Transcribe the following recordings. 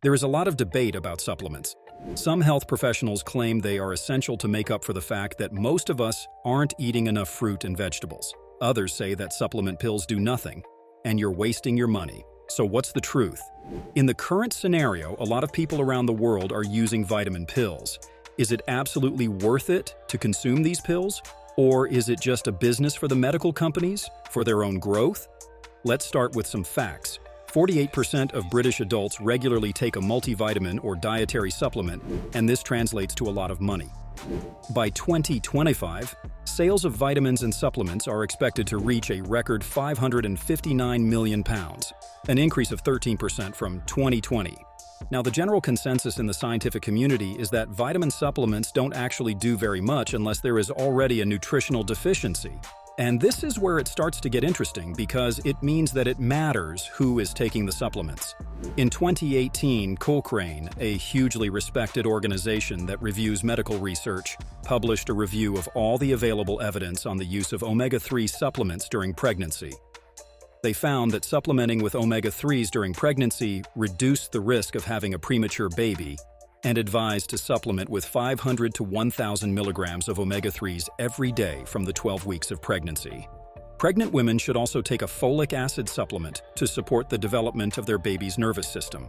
There is a lot of debate about supplements. Some health professionals claim they are essential to make up for the fact that most of us aren't eating enough fruit and vegetables. Others say that supplement pills do nothing, and you're wasting your money. So what's the truth? In the current scenario, a lot of people around the world are using vitamin pills. Is it absolutely worth it to consume these pills? Or is it just a business for the medical companies, for their own growth? Let's start with some facts. 48% of British adults regularly take a multivitamin or dietary supplement, and this translates to a lot of money. By 2025, sales of vitamins and supplements are expected to reach a record £559 million, an increase of 13% from 2020. Now, the general consensus in the scientific community is that vitamin supplements don't actually do very much unless there is already a nutritional deficiency. And this is where it starts to get interesting because it means that it matters who is taking the supplements. In 2018, Cochrane, a hugely respected organization that reviews medical research, published a review of all the available evidence on the use of omega-3 supplements during pregnancy. They found that supplementing with omega-3s during pregnancy reduced the risk of having a premature baby and advised to supplement with 500 to 1,000 milligrams of omega-3s every day from the 12 weeks of pregnancy. Pregnant women should also take a folic acid supplement to support the development of their baby's nervous system.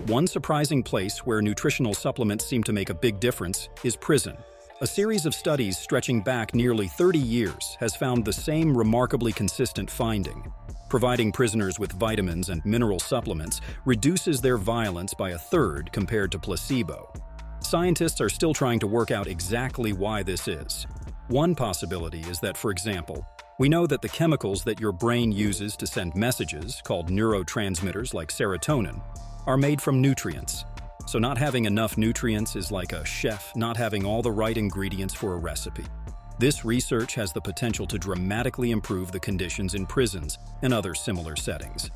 One surprising place where nutritional supplements seem to make a big difference is prison. A series of studies stretching back nearly 30 years has found the same remarkably consistent finding. Providing prisoners with vitamins and mineral supplements reduces their violence by a third compared to placebo. Scientists are still trying to work out exactly why this is. One possibility is that, for example, we know that the chemicals that your brain uses to send messages, called neurotransmitters like serotonin, are made from nutrients. So not having enough nutrients is like a chef not having all the right ingredients for a recipe. This research has the potential to dramatically improve the conditions in prisons and other similar settings.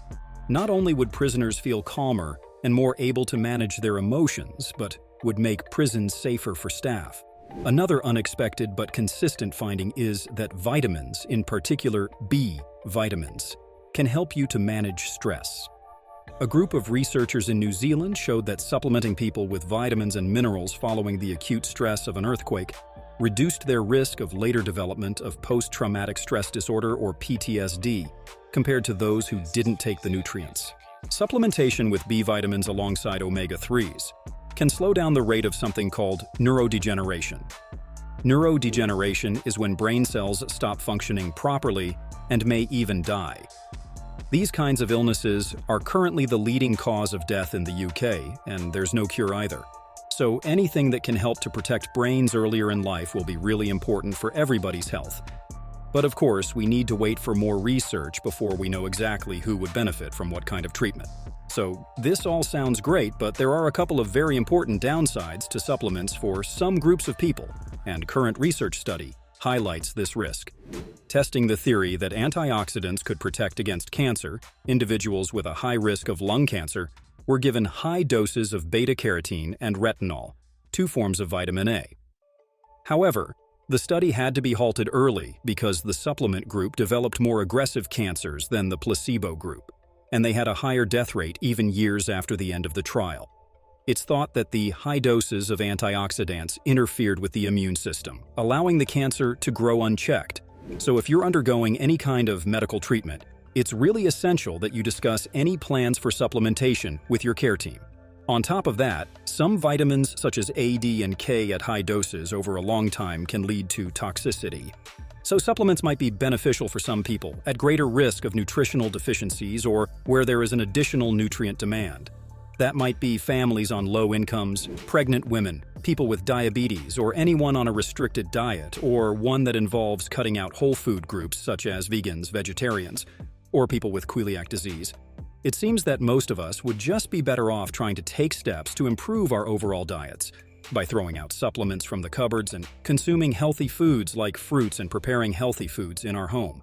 Not only would prisoners feel calmer and more able to manage their emotions, but would make prisons safer for staff. Another unexpected but consistent finding is that vitamins, in particular B vitamins, can help you to manage stress. A group of researchers in New Zealand showed that supplementing people with vitamins and minerals following the acute stress of an earthquake reduced their risk of later development of post-traumatic stress disorder or PTSD compared to those who didn't take the nutrients. Supplementation with B vitamins alongside omega-3s can slow down the rate of something called neurodegeneration. Neurodegeneration is when brain cells stop functioning properly and may even die. These kinds of illnesses are currently the leading cause of death in the UK, and there's no cure either. So anything that can help to protect brains earlier in life will be really important for everybody's health. But of course, we need to wait for more research before we know exactly who would benefit from what kind of treatment. So this all sounds great, but there are a couple of very important downsides to supplements for some groups of people, and current research study highlights this risk. Testing the theory that antioxidants could protect against cancer, individuals with a high risk of lung cancer were given high doses of beta-carotene and retinol, two forms of vitamin A. However, the study had to be halted early because the supplement group developed more aggressive cancers than the placebo group, and they had a higher death rate even years after the end of the trial. It's thought that the high doses of antioxidants interfered with the immune system, allowing the cancer to grow unchecked. So if you're undergoing any kind of medical treatment, it's really essential that you discuss any plans for supplementation with your care team. On top of that, some vitamins such as A, D, and K at high doses over a long time can lead to toxicity. So supplements might be beneficial for some people at greater risk of nutritional deficiencies or where there is an additional nutrient demand. That might be families on low incomes, pregnant women, people with diabetes, or anyone on a restricted diet, or one that involves cutting out whole food groups such as vegans, vegetarians, or people with celiac disease. It seems that most of us would just be better off trying to take steps to improve our overall diets by throwing out supplements from the cupboards and consuming healthy foods like fruits and preparing healthy foods in our home.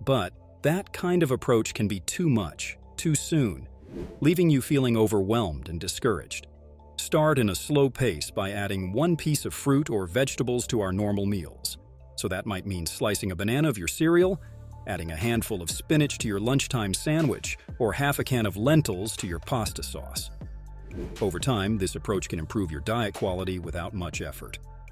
But that kind of approach can be too much, too soon, leaving you feeling overwhelmed and discouraged. Start in a slow pace by adding one piece of fruit or vegetables to our normal meals. So that might mean slicing a banana of your cereal, adding a handful of spinach to your lunchtime sandwich, or half a can of lentils to your pasta sauce. Over time, this approach can improve your diet quality without much effort.